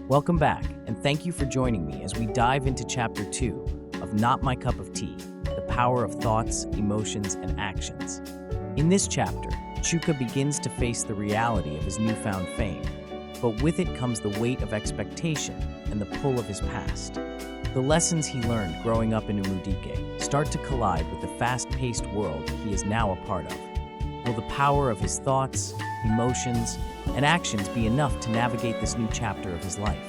Welcome back, and thank you for joining me as we dive into Chapter 2 of Not My Cup of Tea, The Power of Thoughts, Emotions, and Actions. In this chapter, Chuka begins to face the reality of his newfound fame, but with it comes the weight of expectation and the pull of his past. The lessons he learned growing up in Umudike start to collide with the fast-paced world he is now a part of. Will the power of his thoughts, emotions, and actions be enough to navigate this new chapter of his life?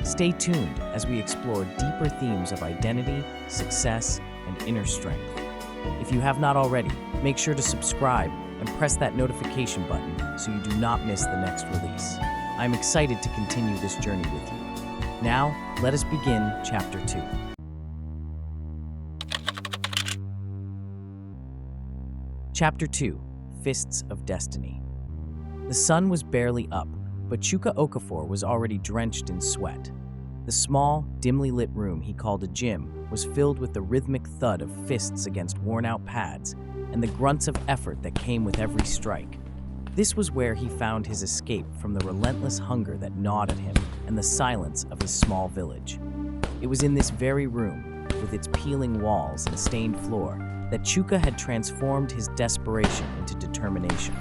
Stay tuned as we explore deeper themes of identity, success, and inner strength. If you have not already, make sure to subscribe and press that notification button so you do not miss the next release. I'm excited to continue this journey with you. Now, let us begin Chapter 2. Chapter 2, Fists of Destiny. The sun was barely up, but Chuka Okafor was already drenched in sweat. The small, dimly lit room he called a gym was filled with the rhythmic thud of fists against worn-out pads and the grunts of effort that came with every strike. This was where he found his escape from the relentless hunger that gnawed at him and the silence of his small village. It was in this very room, with its peeling walls and stained floor, that Chuka had transformed his desperation into determination.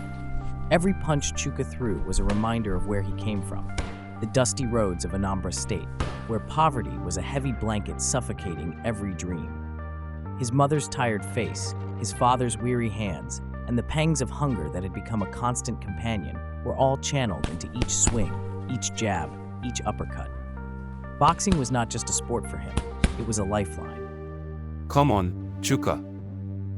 Every punch Chuka threw was a reminder of where he came from, the dusty roads of Anambra State, where poverty was a heavy blanket suffocating every dream. His mother's tired face, his father's weary hands, and the pangs of hunger that had become a constant companion were all channeled into each swing, each jab, each uppercut. Boxing was not just a sport for him, it was a lifeline. Come on, Chuka.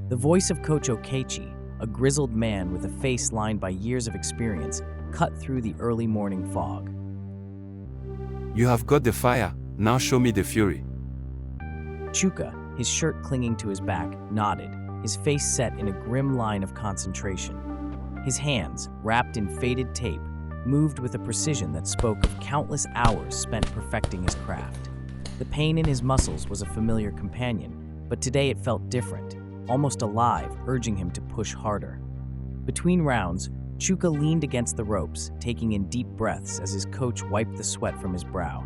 The voice of Coach Okechi, a grizzled man with a face lined by years of experience, cut through the early morning fog. You have got the fire, now show me the fury. Chuka, his shirt clinging to his back, nodded, his face set in a grim line of concentration. His hands, wrapped in faded tape, moved with a precision that spoke of countless hours spent perfecting his craft. The pain in his muscles was a familiar companion, but today it felt different, almost alive, urging him to push harder. Between rounds, Chuka leaned against the ropes, taking in deep breaths as his coach wiped the sweat from his brow.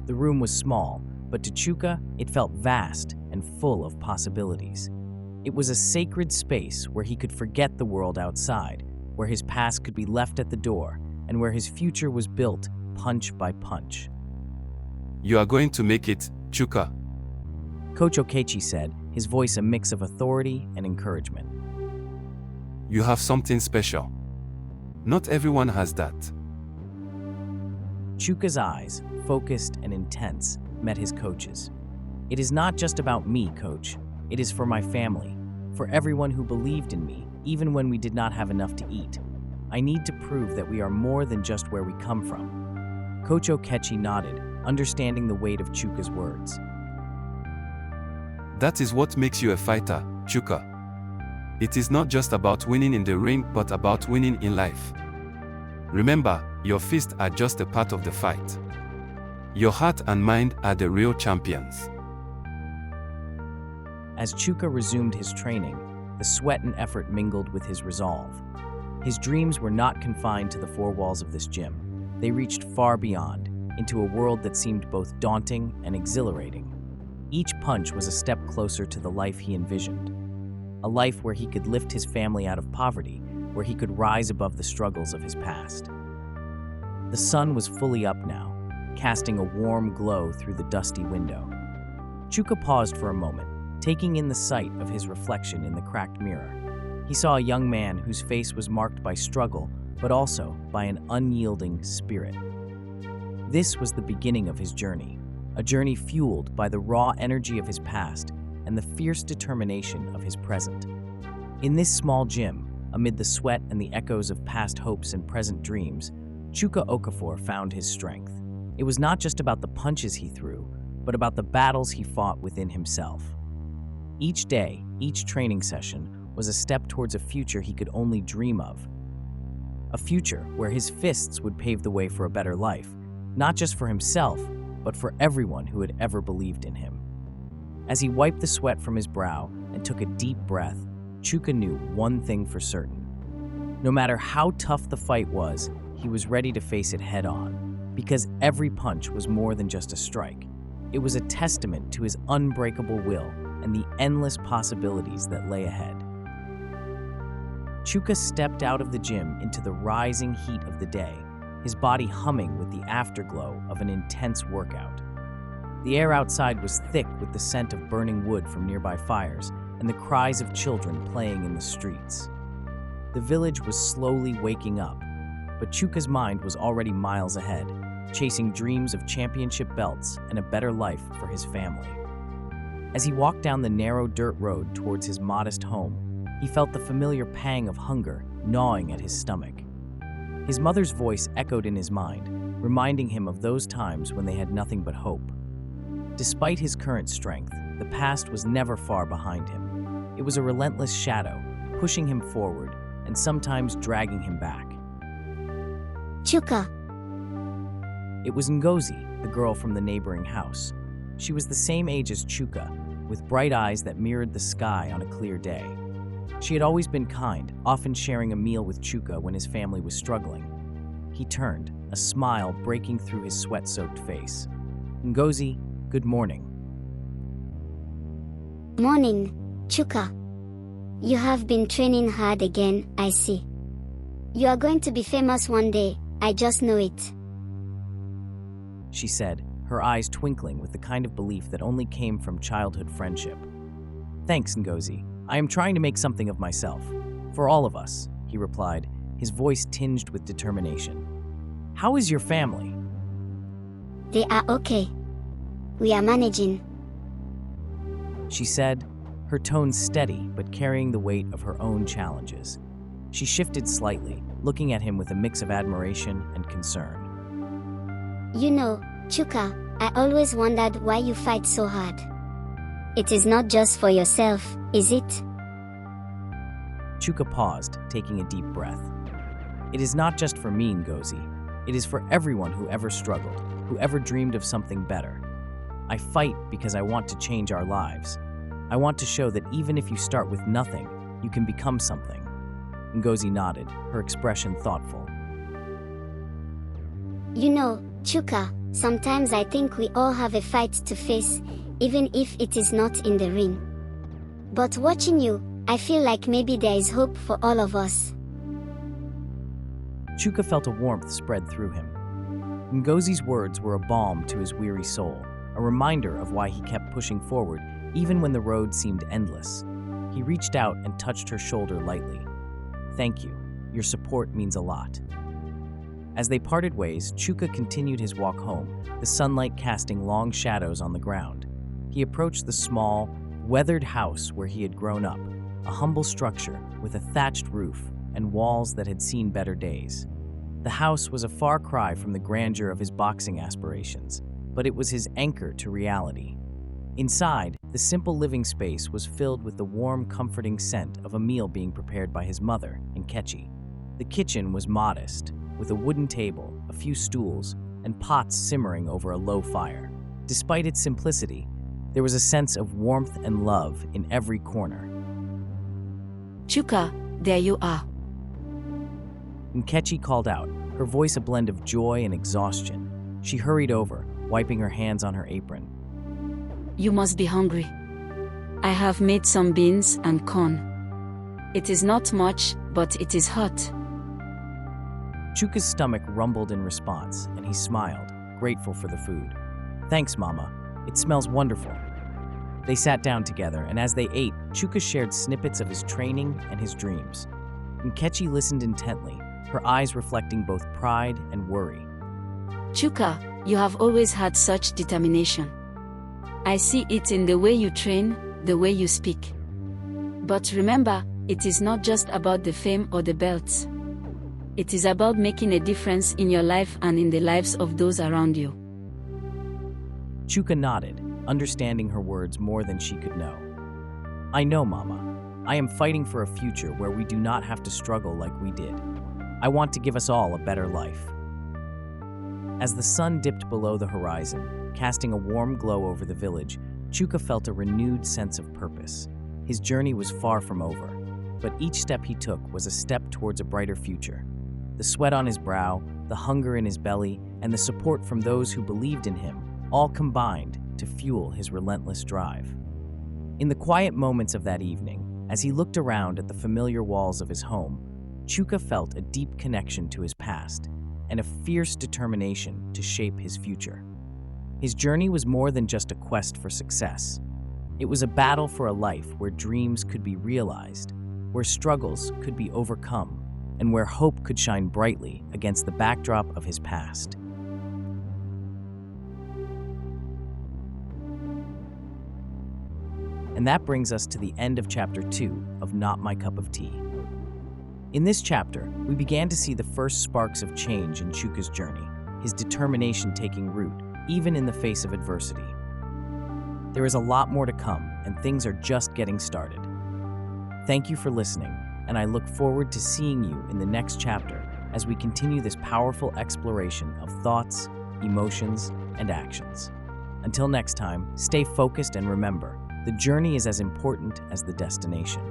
The room was small, but to Chuka, it felt vast and full of possibilities. It was a sacred space where he could forget the world outside, where his past could be left at the door, and where his future was built punch by punch. You are going to make it, Chuka. Coach Okechi said, his voice a mix of authority and encouragement. You have something special. Not everyone has that. Chuka's eyes, focused and intense, met his coach's. It is not just about me, coach. It is for my family, for everyone who believed in me, even when we did not have enough to eat. I need to prove that we are more than just where we come from. Coach Okechi nodded, understanding the weight of Chuka's words. That is what makes you a fighter, Chuka. It is not just about winning in the ring, but about winning in life. Remember, your fists are just a part of the fight. Your heart and mind are the real champions. As Chuka resumed his training, the sweat and effort mingled with his resolve. His dreams were not confined to the four walls of this gym. They reached far beyond, into a world that seemed both daunting and exhilarating. Each punch was a step closer to the life he envisioned. A life where he could lift his family out of poverty, where he could rise above the struggles of his past. The sun was fully up now, casting a warm glow through the dusty window. Chuka paused for a moment, taking in the sight of his reflection in the cracked mirror. He saw a young man whose face was marked by struggle, but also by an unyielding spirit. This was the beginning of his journey, a journey fueled by the raw energy of his past and the fierce determination of his present. In this small gym, amid the sweat and the echoes of past hopes and present dreams, Chuka Okafor found his strength. It was not just about the punches he threw, but about the battles he fought within himself. Each day, each training session, was a step towards a future he could only dream of. A future where his fists would pave the way for a better life, not just for himself, but for everyone who had ever believed in him. As he wiped the sweat from his brow and took a deep breath, Chuka knew one thing for certain. No matter how tough the fight was, he was ready to face it head on. because every punch was more than just a strike. It was a testament to his unbreakable will and the endless possibilities that lay ahead. Chuka stepped out of the gym into the rising heat of the day, his body humming with the afterglow of an intense workout. The air outside was thick with the scent of burning wood from nearby fires and the cries of children playing in the streets. The village was slowly waking up, but Chuka's mind was already miles ahead, chasing dreams of championship belts and a better life for his family. As he walked down the narrow dirt road towards his modest home, he felt the familiar pang of hunger gnawing at his stomach. His mother's voice echoed in his mind, reminding him of those times when they had nothing but hope. Despite his current strength, the past was never far behind him. It was a relentless shadow, pushing him forward and sometimes dragging him back. Chuka, It was Ngozi, the girl from the neighboring house. She was the same age as Chuka, with bright eyes that mirrored the sky on a clear day. She had always been kind, often sharing a meal with Chuka when his family was struggling. He turned, a smile breaking through his sweat-soaked face. Ngozi, good morning. morning, Chuka. You have been training hard again, I see. You are going to be famous one day, I just know it. She said, her eyes twinkling with the kind of belief that only came from childhood friendship. Thanks, Ngozi. I am trying to make something of myself. For all of us, he replied, his voice tinged with determination. How is your family? They are okay. We are managing. She said, her tone steady but carrying the weight of her own challenges. She shifted slightly, looking at him with a mix of admiration and concern. You know, Chuka, I always wondered why you fight so hard. It is not just for yourself, is it? Chuka paused, taking a deep breath. It is not just for me, Ngozi. It is for everyone who ever struggled, who ever dreamed of something better. I fight because I want to change our lives. I want to show that even if you start with nothing, you can become something. Ngozi nodded, her expression thoughtful. You know, Chuka, sometimes I think we all have a fight to face, even if it is not in the ring. But watching you, I feel like maybe there is hope for all of us. Chuka felt a warmth spread through him. Ngozi's words were a balm to his weary soul, a reminder of why he kept pushing forward even when the road seemed endless. He reached out and touched her shoulder lightly. Thank you. Your support means a lot. As they parted ways, Chuka continued his walk home, the sunlight casting long shadows on the ground. He approached the small, weathered house where he had grown up, a humble structure with a thatched roof and walls that had seen better days. The house was a far cry from the grandeur of his boxing aspirations, but it was his anchor to reality. Inside, the simple living space was filled with the warm, comforting scent of a meal being prepared by his mother, Nkechi. The kitchen was modest, with a wooden table, a few stools, and pots simmering over a low fire. Despite its simplicity, there was a sense of warmth and love in every corner. Chuka, there you are. Nkechi called out, her voice a blend of joy and exhaustion. She hurried over, wiping her hands on her apron. You must be hungry. I have made some beans and corn. It is not much, but it is hot. Chuka's stomach rumbled in response, and he smiled, grateful for the food. Thanks, Mama. It smells wonderful. They sat down together, and as they ate, Chuka shared snippets of his training and his dreams. Nkechi listened intently, her eyes reflecting both pride and worry. Chuka, you have always had such determination. I see it in the way you train, the way you speak. But remember, it is not just about the fame or the belts. It is about making a difference in your life and in the lives of those around you. Chuka nodded, understanding her words more than she could know. I know, Mama. I am fighting for a future where we do not have to struggle like we did. I want to give us all a better life. As the sun dipped below the horizon, casting a warm glow over the village, Chuka felt a renewed sense of purpose. His journey was far from over, but each step he took was a step towards a brighter future. The sweat on his brow, the hunger in his belly, and the support from those who believed in him all combined to fuel his relentless drive. In the quiet moments of that evening, as he looked around at the familiar walls of his home, Chuka felt a deep connection to his past and a fierce determination to shape his future. His journey was more than just a quest for success. It was a battle for a life where dreams could be realized, where struggles could be overcome, and where hope could shine brightly against the backdrop of his past. And that brings us to the end of Chapter 2 of Not My Cup of Tea. In this chapter, we began to see the first sparks of change in Chuka's journey, his determination taking root, even in the face of adversity. There is a lot more to come, and things are just getting started. Thank you for listening, and I look forward to seeing you in the next chapter as we continue this powerful exploration of thoughts, emotions, and actions. Until next time, stay focused and remember, the journey is as important as the destination.